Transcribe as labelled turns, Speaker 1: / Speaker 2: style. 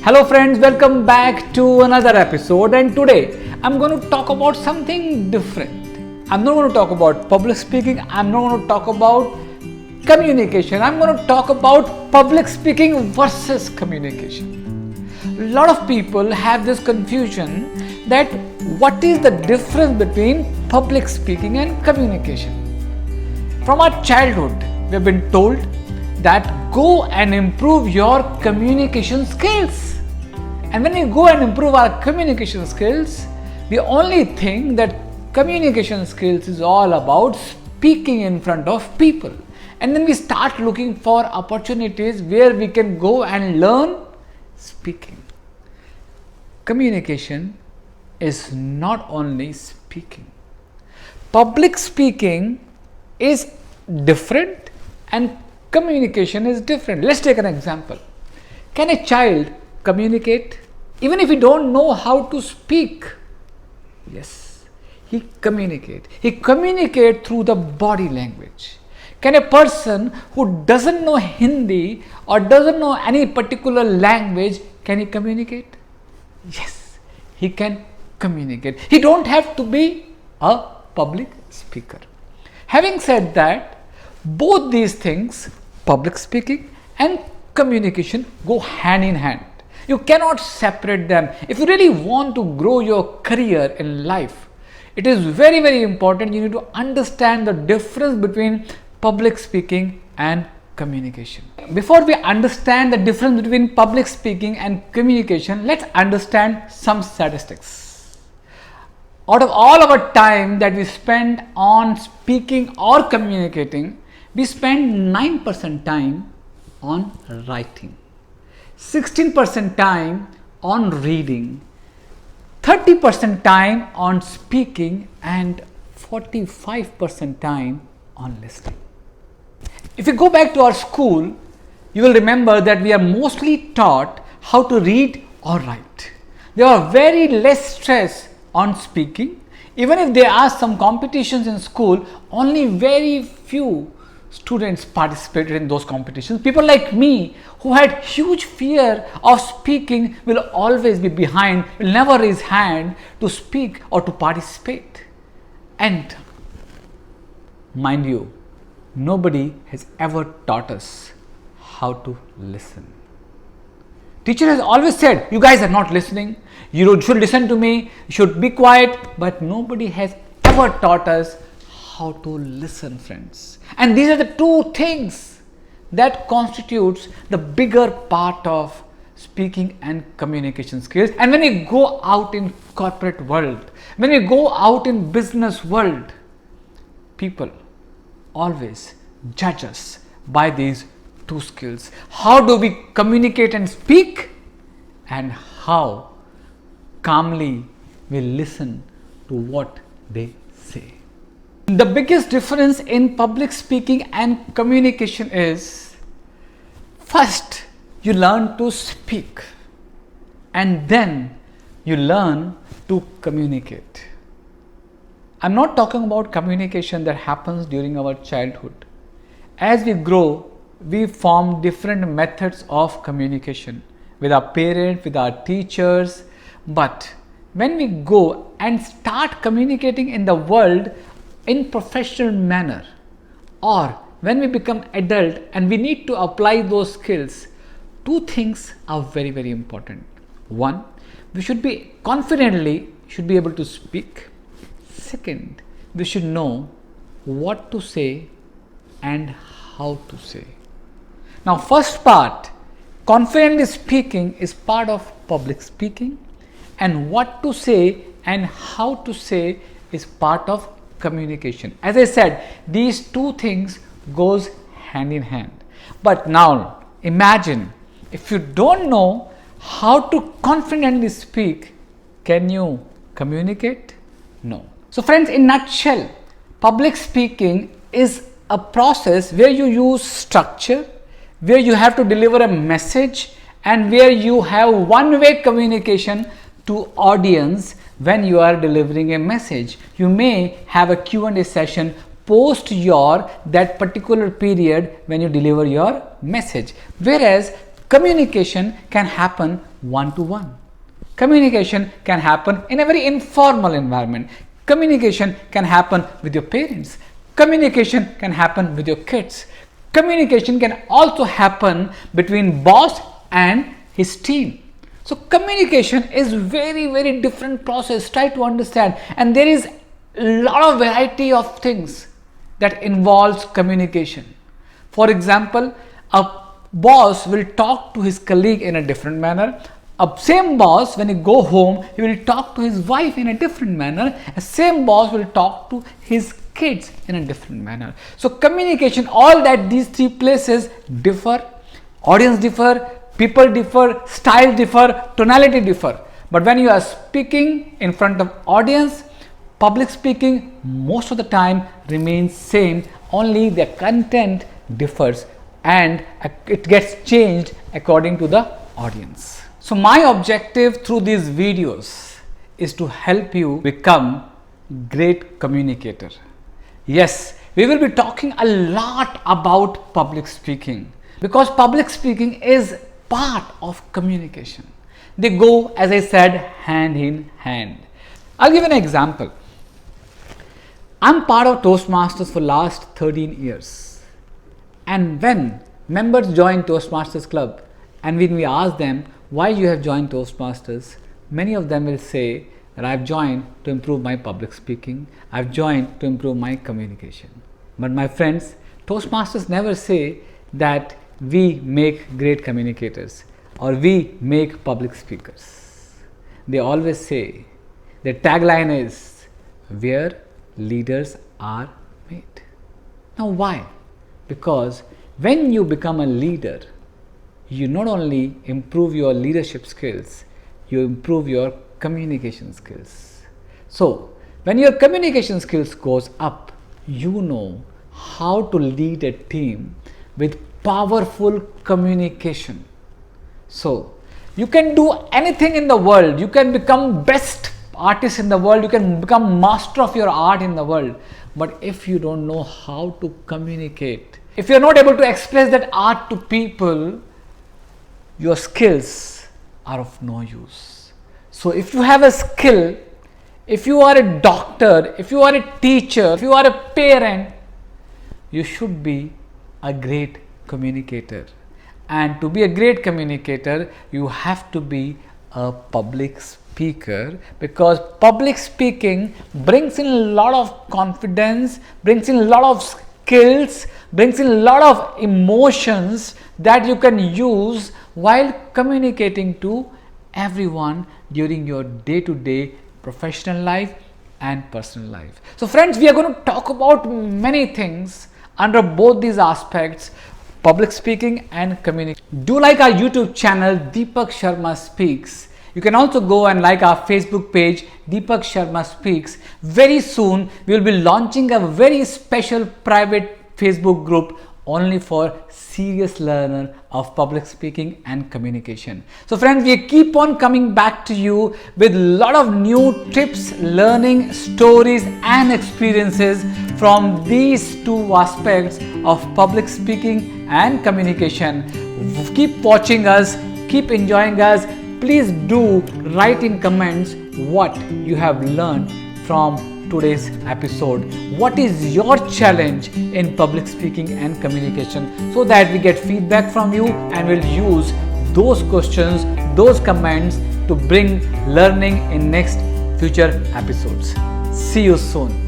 Speaker 1: Hello friends, welcome back to another episode, and today I'm going to talk about something different. I'm not going to talk about public speaking, I'm not going to talk about communication, I'm going to talk about public speaking versus communication. A lot of people have this confusion that what is the difference between public speaking and communication. From our childhood, we have been told that go and improve your communication skills. And when we go and improve our communication skills, we only think that communication skills is all about speaking in front of people. And then we start looking for opportunities where we can go and learn speaking. Communication is not only speaking. Public speaking is different and communication is different. Let's take an example. Can a child communicate? Even if he don't know how to speak, yes, he communicate. He communicate through the body language. Can a person who doesn't know Hindi or doesn't know any particular language, can he communicate? Yes, he can communicate. He don't have to be a public speaker. Having said that, both these things, public speaking and communication, go hand in hand. You cannot separate them. If you really want to grow your career in life, it is very, very important. You need to understand the difference between public speaking and communication. Before we understand the difference between public speaking and communication, let's understand some statistics. Out of all our time that we spend on speaking or communicating, we spend 9% time on writing, 16% time on reading, 30% time on speaking, and 45% time on listening. If you go back to our school, you will remember that we are mostly taught how to read or write. There are very less stress on speaking. Even if there are some competitions in school, only very few students participated in those competitions. People like me who had huge fear of speaking will always be behind, will never raise hand to speak or to participate. And mind you, nobody has ever taught us how to listen. Teacher has always said, you guys are not listening, you should listen to me, you should be quiet, but nobody has ever taught us how to listen, friends. And these are the two things that constitutes the bigger part of speaking and communication skills. And when we go out in corporate world, when we go out in business world, people always judge us by these two skills. How do we communicate and speak, and how calmly we listen to what they say. The biggest difference in public speaking and communication is, first you learn to speak and then you learn to communicate. I'm not talking about communication that happens during our childhood. As we grow, we form different methods of communication with our parents, with our teachers. But when we go and start communicating in the world in professional manner, or when we become adult and we need to apply those skills, two things are very, very important. One, we should be confidently able to speak. Second, we should know what to say and how to say. Now, first part, confidently speaking, is part of public speaking, and what to say and how to say is part of communication. As I said, these two things goes hand in hand. But now imagine, if you don't know how to confidently speak, can you communicate? No. So friends, in nutshell, public speaking is a process where you use structure, where you have to deliver a message, and where you have one-way communication to audience. When you are delivering a message, you may have a Q&A session post that particular period when you deliver your message. Whereas communication can happen one-to-one. Communication can happen in a very informal environment. Communication can happen with your parents. Communication can happen with your kids. Communication can also happen between boss and his team. So communication is very different process. Try to understand, and there is a lot of variety of things that involves communication. For example, a boss will talk to his colleague in a different manner. A same boss, when he go home, he will talk to his wife in a different manner. A same boss will talk to his kids in a different manner. So communication, all that these three places differ, audience differ, people differ, style differ, tonality differ. But when you are speaking in front of audience, public speaking most of the time remains same, only the content differs and it gets changed according to the audience. So my objective through these videos is to help you become great communicator. Yes, we will be talking a lot about public speaking because public speaking is part of communication. They go, as I said, hand in hand. I'll give an example. I'm part of Toastmasters for last 13 years. And when members join Toastmasters Club and when we ask them why you have joined Toastmasters, many of them will say that I've joined to improve my public speaking, I've joined to improve my communication. But my friends, Toastmasters never say that we make great communicators or we make public speakers. They always say, their tagline is, where leaders are made. Now why? Because when you become a leader, you not only improve your leadership skills, you improve your communication skills. So when your communication skills goes up, you know how to lead a team with powerful communication. So you can do anything in the world. You can become best artist in the world. You can become master of your art in the world. But if you don't know how to communicate, if you're not able to express that art to people, your skills are of no use. So if you have a skill, if you are a doctor, if you are a teacher, if you are a parent, you should be a great communicator. And to be a great communicator, you have to be a public speaker, because public speaking brings in a lot of confidence, brings in a lot of skills, brings in a lot of emotions that you can use while communicating to everyone during your day-to-day professional life and personal life. So friends, we are going to talk about many things under both these aspects, public speaking and communication. Do like our YouTube channel, Deepak Sharma Speaks. You can also go and like our Facebook page, Deepak Sharma Speaks. Very soon, we will be launching a very special private Facebook group only for serious learner of public speaking and communication. So friends, we keep on coming back to you with a lot of new tips, learning, stories and experiences from these two aspects of public speaking and communication. Keep watching us, keep enjoying us. Please do write in comments what you have learned from today's episode. What is your challenge in public speaking and communication, so that we get feedback from you and we'll use those questions, those comments to bring learning in next future episodes. See you soon.